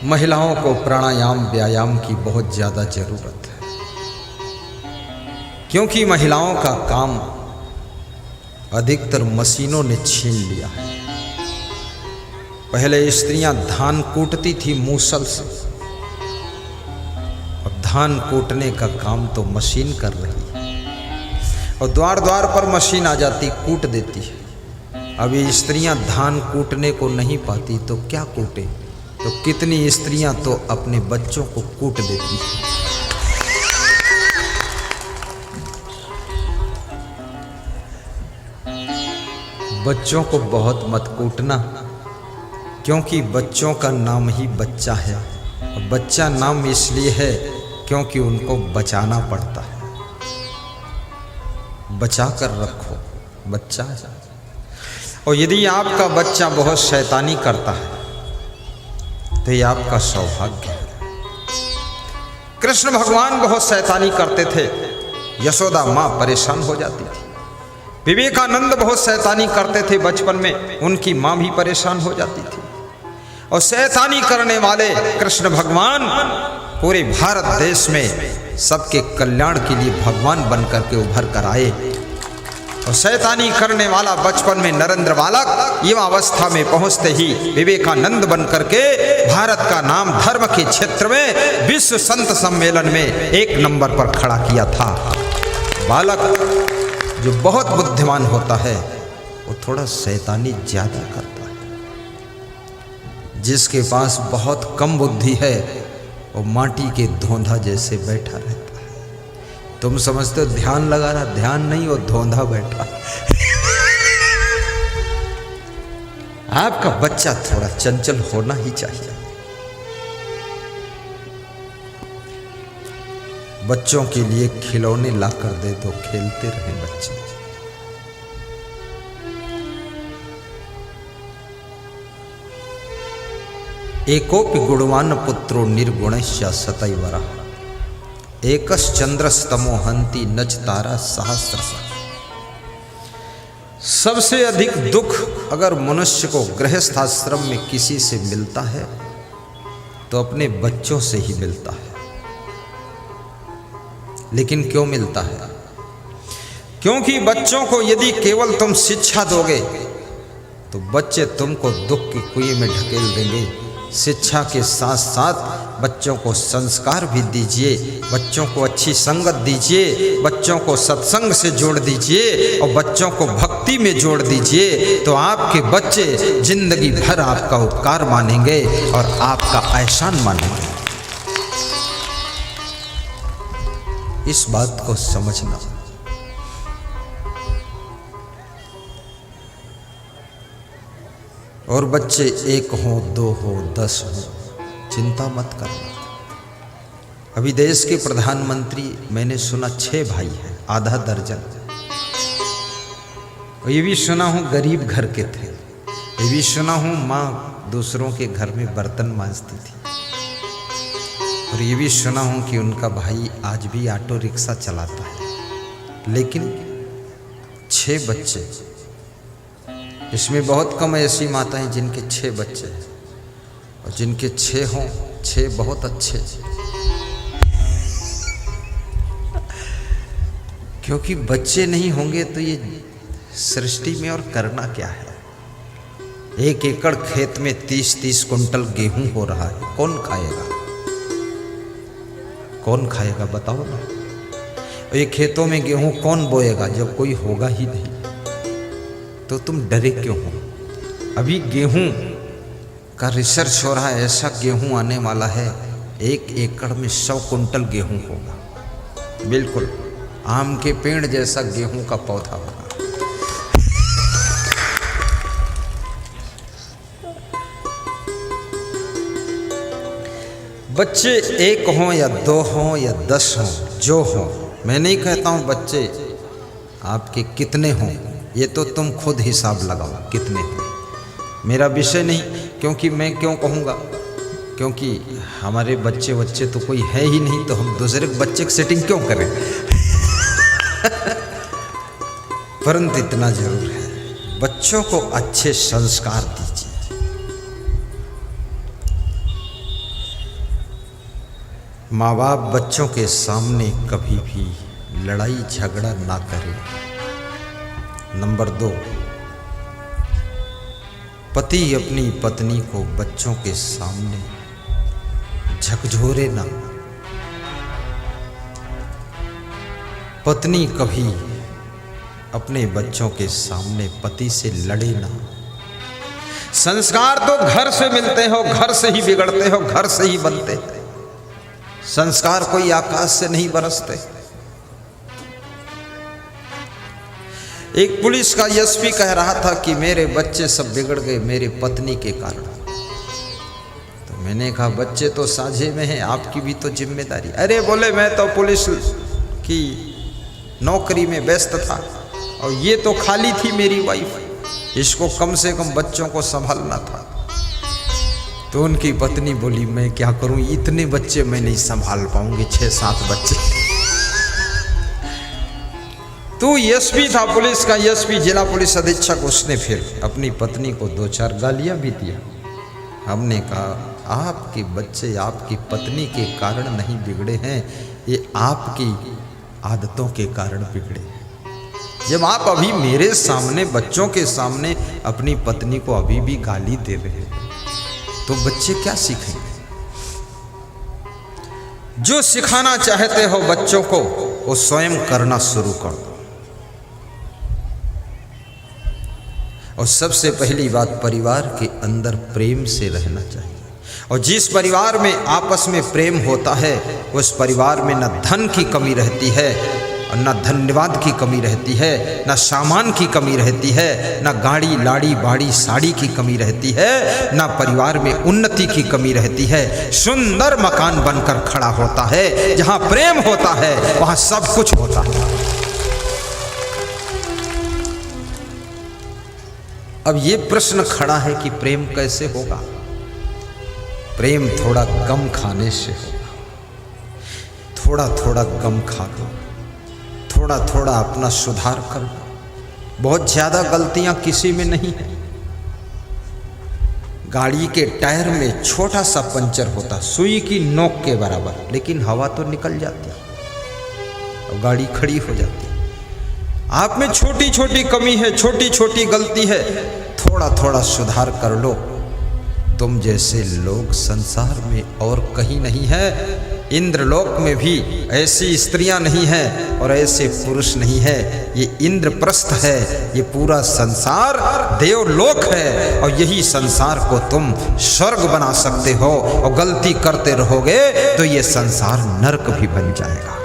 महिलाओं को प्राणायाम व्यायाम की बहुत ज़्यादा ज़रूरत है, क्योंकि महिलाओं का काम अधिकतर मशीनों ने छीन लिया है। पहले स्त्रियां धान कूटती थी मूसल से, और धान कूटने का काम तो मशीन कर रही है, और द्वार द्वार पर मशीन आ जाती, कूट देती है। अभी स्त्रियां धान कूटने को नहीं पाती तो क्या कूटे, तो कितनी स्त्रियां तो अपने बच्चों को कूट देती हैं। बच्चों को बहुत मत कूटना, क्योंकि बच्चों का नाम ही बच्चा है। और बच्चा नाम इसलिए है क्योंकि उनको बचाना पड़ता है। बचा कर रखो, बच्चा है। और यदि आपका बच्चा बहुत शैतानी करता है तो ये आपका सौभाग्य है। कृष्ण भगवान बहुत शैतानी करते थे, यशोदा माँ परेशान हो जाती थी। विवेकानंद बहुत शैतानी करते थे बचपन में, उनकी माँ भी परेशान हो जाती थी। और शैतानी करने वाले कृष्ण भगवान पूरे भारत देश में सबके कल्याण के लिए भगवान बनकर के उभर कर आए। और शैतानी करने वाला बचपन में नरेंद्र बालक युवावस्था में पहुंचते ही विवेकानंद बन करके भारत का नाम धर्म के क्षेत्र में विश्व संत सम्मेलन में 1 नंबर पर खड़ा किया था। बालक जो बहुत बुद्धिमान होता है वो थोड़ा शैतानी ज्यादा करता है। जिसके पास बहुत कम बुद्धि है वो माटी के धोंधा जैसे बैठा रहता है। तुम समझते हो ध्यान लगा रहा, ध्यान नहीं, वो धोंधा बैठा। आपका बच्चा थोड़ा चंचल होना ही चाहिए। बच्चों के लिए खिलौने लाकर दे दो, खेलते रहे बच्चे। एकोपि गुणवान पुत्रो निर्गुणस्य सतैवरः एकश्चंद्रस्तमो हन्ति नच तारा सहस्रशः। सबसे अधिक दुख अगर मनुष्य को गृहस्थ आश्रम में किसी से मिलता है तो अपने बच्चों से ही मिलता है। लेकिन क्यों मिलता है? क्योंकि बच्चों को यदि केवल तुम शिक्षा दोगे तो बच्चे तुमको दुख के कुएं में ढकेल देंगे। शिक्षा के साथ साथ बच्चों को संस्कार भी दीजिए, बच्चों को अच्छी संगत दीजिए, बच्चों को सत्संग से जोड़ दीजिए और बच्चों को भक्ति में जोड़ दीजिए, तो आपके बच्चे जिंदगी भर आपका उपकार मानेंगे और आपका एहसान मानेंगे। इस बात को समझना। और बच्चे 1 हो 2 हो 10 हो, चिंता मत करना। अभी देश के प्रधानमंत्री मैंने सुना 6 भाई हैं, आधा दर्जन। और ये भी सुना हूँ गरीब घर के थे। ये भी सुना हूँ माँ दूसरों के घर में बर्तन मांजती थी। और ये भी सुना हूँ कि उनका भाई आज भी ऑटो रिक्शा चलाता है। लेकिन 6 बच्चे, इसमें बहुत कम ऐसी माताएं जिनके 6 बच्चे हैं, और जिनके 6 हों 6 बहुत अच्छे। क्योंकि बच्चे नहीं होंगे तो ये सृष्टि में और करना क्या है। 1 एकड़ खेत में 30-30 कुंटल गेहूं हो रहा है, कौन खाएगा? कौन खाएगा बताओ ना। ये खेतों में गेहूं कौन बोएगा जब कोई होगा ही नहीं? तो तुम डरे क्यों हो? अभी गेहूं का रिसर्च हो रहा है, ऐसा गेहूं आने वाला है 1 एकड़ में 100 कुंटल गेहूं होगा। बिल्कुल आम के पेड़ जैसा गेहूं का पौधा होगा। बच्चे 1 हों या 2 हों या 10 हों, जो हों, मैं नहीं कहता हूं बच्चे आपके कितने हों, ये तो तुम खुद हिसाब लगाओ कितने हों। मेरा विषय नहीं, क्योंकि मैं क्यों कहूँगा, क्योंकि हमारे बच्चे तो कोई है ही नहीं, तो हम दूसरे बच्चे की सेटिंग क्यों करें। परंतु इतना जरूर है, बच्चों को अच्छे संस्कार दीजिए। माँ बाप बच्चों के सामने कभी भी लड़ाई झगड़ा ना करें। नंबर 2, पति अपनी पत्नी को बच्चों के सामने झकझोरे ना। पत्नी कभी अपने बच्चों के सामने पति से लड़े ना। संस्कार तो घर से मिलते हो, घर से ही बिगड़ते हो, घर से ही बनते हैं। संस्कार कोई आकाश से नहीं बरसते। एक पुलिस का एसपी कह रहा था कि मेरे बच्चे सब बिगड़ गए मेरी पत्नी के कारण। तो मैंने कहा बच्चे तो साझे में हैं, आपकी भी तो जिम्मेदारी। अरे बोले मैं तो पुलिस की नौकरी में व्यस्त था और ये तो खाली थी मेरी वाइफ, इसको कम से कम बच्चों को संभालना था। तो उनकी पत्नी बोली मैं क्या करूं, इतने बच्चे मैं नहीं संभाल पाऊंगी, 6-7 बच्चे। तो एसपी था, पुलिस का एसपी, जिला पुलिस अधीक्षक, उसने फिर अपनी पत्नी को 2-4 गालियां भी दिया। हमने कहा आपके बच्चे आपकी पत्नी के कारण नहीं बिगड़े हैं, ये आपकी आदतों के कारण बिगड़े हैं। जब आप अभी मेरे सामने बच्चों के सामने अपनी पत्नी को अभी भी गाली दे रहे हैं तो बच्चे क्या सीखेंगे? जो सिखाना चाहते हो बच्चों को वो स्वयं करना शुरू कर दो। और सबसे पहली बात, परिवार के अंदर प्रेम से रहना चाहिए। और जिस परिवार में आपस में प्रेम होता है उस परिवार में न धन की कमी रहती है और न धन्यवाद की कमी रहती है, न सामान की कमी रहती है, न गाड़ी लाड़ी बाड़ी साड़ी की कमी रहती है, न परिवार में उन्नति की कमी रहती है। सुंदर मकान बनकर खड़ा होता है। जहाँ प्रेम होता है वहाँ सब कुछ होता है। अब ये प्रश्न खड़ा है कि प्रेम कैसे होगा? प्रेम थोड़ा गम खाने से होगा। थोड़ा थोड़ा गम खा दो, थोड़ा थोड़ा अपना सुधार कर लो। बहुत ज़्यादा गलतियां किसी में नहीं है। गाड़ी के टायर में छोटा सा पंचर होता, सुई की नोक के बराबर, लेकिन हवा तो निकल जाती और गाड़ी खड़ी हो जाती। आप में छोटी छोटी कमी है, छोटी छोटी गलती है, थोड़ा थोड़ा सुधार कर लो। तुम जैसे लोग संसार में और कहीं नहीं है। इंद्रलोक में भी ऐसी स्त्रियां नहीं हैं और ऐसे पुरुष नहीं है। ये इंद्रप्रस्थ है, ये पूरा संसार देवलोक है और यही संसार को तुम स्वर्ग बना सकते हो। और गलती करते रहोगे तो ये संसार नरक भी बन जाएगा।